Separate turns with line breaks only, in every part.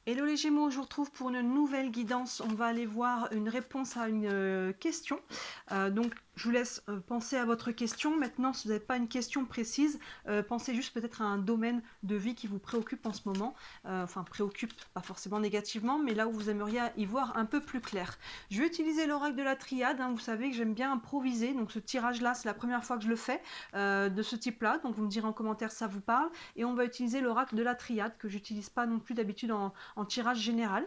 Hello les Gémeaux, je vous retrouve pour une nouvelle guidance. On va aller voir une réponse à une question. Donc je vous laisse penser à votre question. Maintenant, si vous n'avez pas une question précise, pensez juste peut-être à un domaine de vie qui vous préoccupe en ce moment. Enfin, préoccupe, pas forcément négativement, mais là où vous aimeriez y voir un peu plus clair. Je vais utiliser l'oracle de la triade. Vous savez que j'aime bien improviser. Donc ce tirage-là, c'est la première fois que je le fais de ce type-là. Donc vous me direz en commentaire si ça vous parle. Et on va utiliser l'oracle de la triade que j'utilise pas non plus d'habitude en tirage général.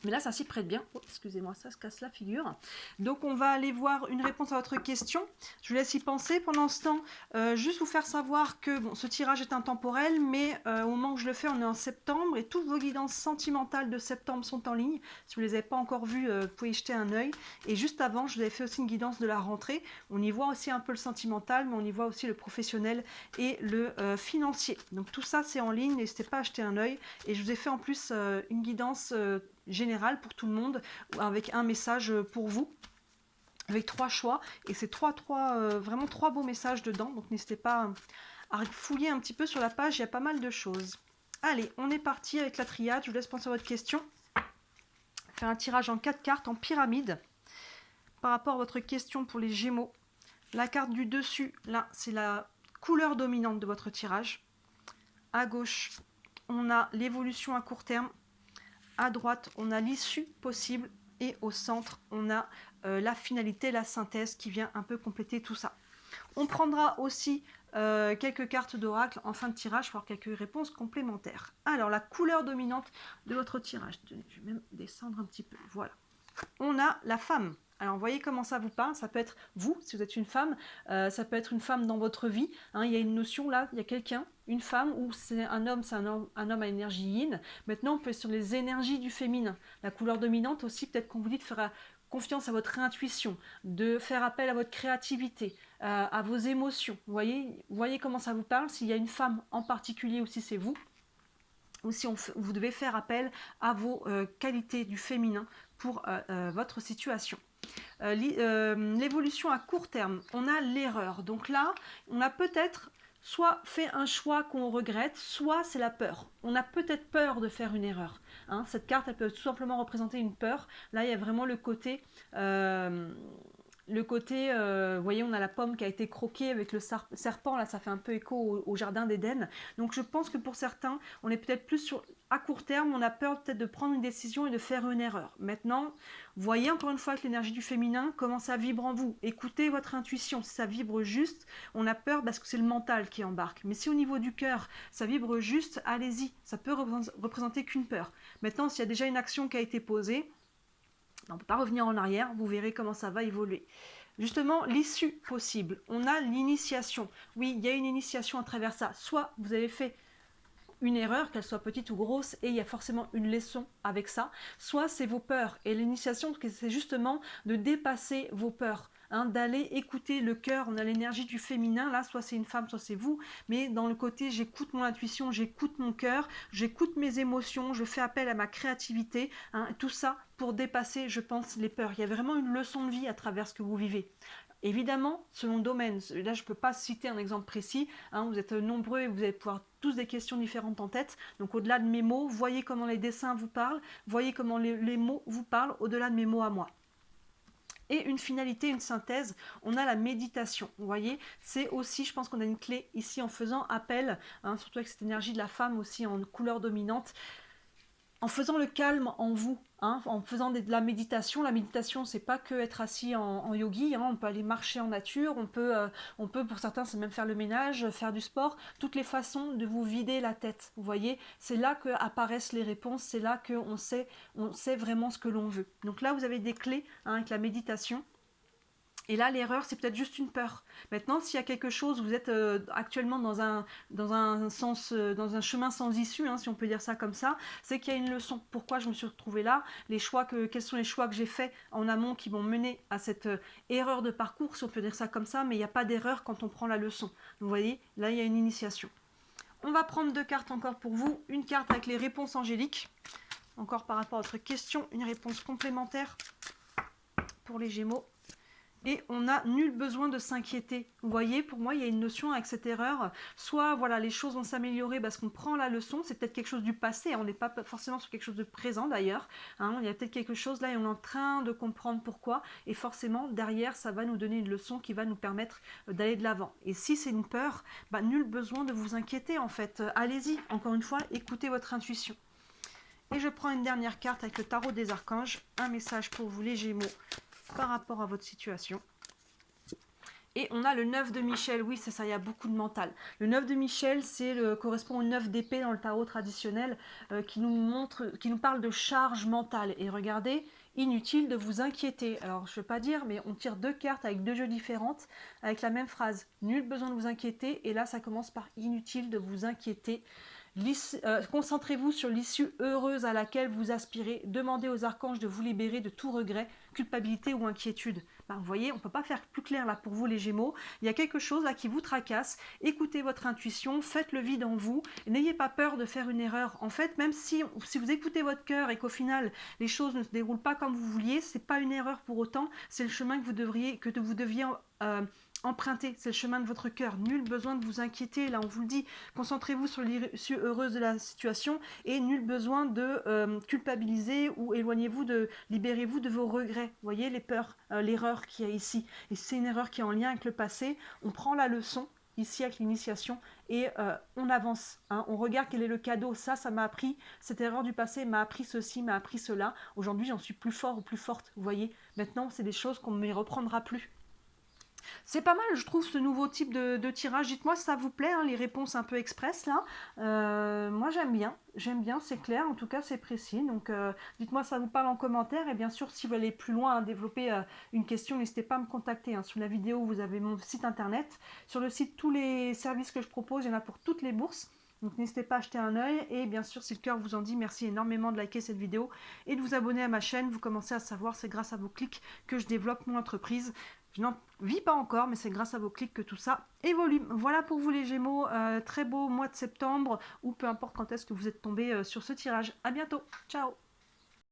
Mais là, ça s'y prête bien. Oh, excusez-moi, ça se casse la figure. Donc, on va aller voir une réponse à votre question. Je vous laisse y penser. Pendant ce temps, juste vous faire savoir que bon, ce tirage est intemporel, mais au moment où je le fais, on est en septembre et toutes vos guidances sentimentales de septembre sont en ligne. Si vous ne les avez pas encore vues, vous pouvez y jeter un œil. Et juste avant, je vous avais fait aussi une guidance de la rentrée. On y voit aussi un peu le sentimental, mais on y voit aussi le professionnel et le financier. Donc, tout ça, c'est en ligne. N'hésitez pas à jeter un œil. Et je vous ai fait en plus une guidance général pour tout le monde, avec un message pour vous, avec 3 choix, et c'est vraiment trois beaux messages dedans, donc n'hésitez pas à fouiller un petit peu sur la page, il y a pas mal de choses. Allez, on est parti avec la triade, je vous laisse penser à votre question. Faire un tirage en 4 cartes en pyramide, par rapport à votre question pour les Gémeaux. La carte du dessus, là, c'est la couleur dominante de votre tirage. À gauche, on a l'évolution à court terme. À droite, on a l'issue possible et au centre, on a la finalité, la synthèse qui vient un peu compléter tout ça. On prendra aussi quelques cartes d'oracle en fin de tirage pour avoir quelques réponses complémentaires. Alors, la couleur dominante de votre tirage. Tenez, je vais même descendre un petit peu. Voilà. On a la femme. Alors, vous voyez comment ça vous parle. Ça peut être vous, si vous êtes une femme. Ça peut être une femme dans votre vie. Il y a une notion là, il y a quelqu'un, une femme, ou c'est un homme à énergie yin. Maintenant, on peut être sur les énergies du féminin. La couleur dominante aussi, peut-être qu'on vous dit de faire confiance à votre intuition, de faire appel à votre créativité, à vos émotions. Vous voyez comment ça vous parle. S'il y a une femme en particulier ou si c'est vous, ou si vous devez faire appel à vos qualités du féminin pour votre situation. L'évolution à court terme, on a l'erreur. Donc là, on a peut-être soit fait un choix qu'on regrette, soit c'est la peur. On a peut-être peur de faire une erreur. Cette carte, elle peut tout simplement représenter une peur. Là, il y a vraiment le côté... vous voyez, on a la pomme qui a été croquée avec le serpent, là ça fait un peu écho au jardin d'Éden. Donc je pense que pour certains, on est peut-être plus à court terme, on a peur peut-être de prendre une décision et de faire une erreur. Maintenant, voyez encore une fois avec l'énergie du féminin, comment ça vibre en vous. Écoutez votre intuition, si ça vibre juste, on a peur parce que c'est le mental qui embarque. Mais si au niveau du cœur, ça vibre juste, allez-y, ça peut représenter qu'une peur. Maintenant, s'il y a déjà une action qui a été posée, on ne peut pas revenir en arrière, vous verrez comment ça va évoluer. Justement, l'issue possible, on a l'initiation. Oui, il y a une initiation à travers ça. Soit vous avez fait une erreur, qu'elle soit petite ou grosse, et il y a forcément une leçon avec ça. Soit c'est vos peurs. Et l'initiation, c'est justement de dépasser vos peurs. D'aller écouter le cœur, on a l'énergie du féminin, là, soit c'est une femme, soit c'est vous, mais dans le côté j'écoute mon intuition, j'écoute mon cœur, j'écoute mes émotions, je fais appel à ma créativité, tout ça pour dépasser, je pense, les peurs. Il y a vraiment une leçon de vie à travers ce que vous vivez. Évidemment, selon le domaine, là je ne peux pas citer un exemple précis, vous êtes nombreux et vous allez pouvoir tous des questions différentes en tête, donc au-delà de mes mots, voyez comment les dessins vous parlent, voyez comment les mots vous parlent au-delà de mes mots à moi. Et une finalité, une synthèse, on a la méditation. Vous voyez, c'est aussi, je pense qu'on a une clé ici en faisant appel, surtout avec cette énergie de la femme aussi en couleur dominante, en faisant le calme en vous, en faisant de la méditation. La méditation, c'est pas que être assis en yogi, on peut aller marcher en nature, on peut pour certains, c'est même faire le ménage, faire du sport, toutes les façons de vous vider la tête. Vous voyez, c'est là que apparaissent les réponses, c'est là qu'on sait vraiment ce que l'on veut. Donc là, vous avez des clés avec la méditation. Et là, l'erreur, c'est peut-être juste une peur. Maintenant, s'il y a quelque chose, vous êtes actuellement dans un chemin sans issue, si on peut dire ça comme ça, c'est qu'il y a une leçon. Pourquoi je me suis retrouvée là, quels sont les choix que j'ai faits en amont qui m'ont mené à cette erreur de parcours, si on peut dire ça comme ça, mais il n'y a pas d'erreur quand on prend la leçon. Vous voyez, là, il y a une initiation. On va prendre 2 cartes encore pour vous. Une carte avec les réponses angéliques. Encore par rapport à votre question, une réponse complémentaire pour les Gémeaux. Et on n'a nul besoin de s'inquiéter. Vous voyez, pour moi, il y a une notion avec cette erreur. Soit, voilà, les choses vont s'améliorer parce qu'on prend la leçon. C'est peut-être quelque chose du passé. On n'est pas forcément sur quelque chose de présent, d'ailleurs. Hein, il y a peut-être quelque chose là et on est en train de comprendre pourquoi. Et forcément, derrière, ça va nous donner une leçon qui va nous permettre d'aller de l'avant. Et si c'est une peur, bah, nul besoin de vous inquiéter, en fait. Allez-y, encore une fois, écoutez votre intuition. Et je prends une dernière carte avec le tarot des archanges. Un message pour vous, les Gémeaux, par rapport à votre situation. Et on a le 9 de Michel, oui c'est ça, il y a beaucoup de mental. Le 9 de Michel, correspond au 9 d'épée dans le tarot traditionnel, qui nous parle de charge mentale. Et regardez, inutile de vous inquiéter. Alors je ne veux pas dire, mais on tire 2 cartes avec 2 jeux différentes, avec la même phrase. Nul besoin de vous inquiéter, et là ça commence par inutile de vous inquiéter. Concentrez-vous sur l'issue heureuse à laquelle vous aspirez. Demandez aux archanges de vous libérer de tout regret, culpabilité ou inquiétude. Vous voyez, on ne peut pas faire plus clair là pour vous les Gémeaux. Il y a quelque chose là qui vous tracasse. Écoutez votre intuition, faites le vide en vous. N'ayez pas peur de faire une erreur. En fait, même si vous écoutez votre cœur et qu'au final les choses ne se déroulent pas comme vous vouliez, c'est pas une erreur pour autant. C'est le chemin que vous deviez emprunter, c'est le chemin de votre cœur. Nul besoin de vous inquiéter, là on vous le dit. Concentrez-vous sur l'issue heureuse de la situation et nul besoin de culpabiliser ou libérez-vous de vos regrets. Vous voyez les peurs, l'erreur qu'il y a ici. Et c'est une erreur qui est en lien avec le passé. On prend la leçon ici avec l'initiation et on avance. Hein. On regarde quel est le cadeau. Ça m'a appris, cette erreur du passé m'a appris ceci, m'a appris cela. Aujourd'hui j'en suis plus fort ou plus forte. Vous voyez, maintenant c'est des choses qu'on ne me reprendra plus. C'est pas mal, je trouve, ce nouveau type de tirage. Dites-moi si ça vous plaît, hein, les réponses un peu express, là. Moi, j'aime bien, c'est clair, en tout cas, c'est précis. Donc, dites-moi si ça vous parle en commentaire. Et bien sûr, si vous allez plus loin, développer une question, n'hésitez pas à me contacter. Hein. Sous la vidéo, vous avez mon site internet. Sur le site, tous les services que je propose, il y en a pour toutes les bourses. Donc n'hésitez pas à jeter un œil et bien sûr si le cœur vous en dit, merci énormément de liker cette vidéo et de vous abonner à ma chaîne. Vous commencez à savoir, c'est grâce à vos clics que je développe mon entreprise. Je n'en vis pas encore, mais c'est grâce à vos clics que tout ça évolue. Voilà pour vous les Gémeaux, très beau mois de septembre, ou peu importe quand est-ce que vous êtes tombés sur ce tirage. À bientôt, ciao.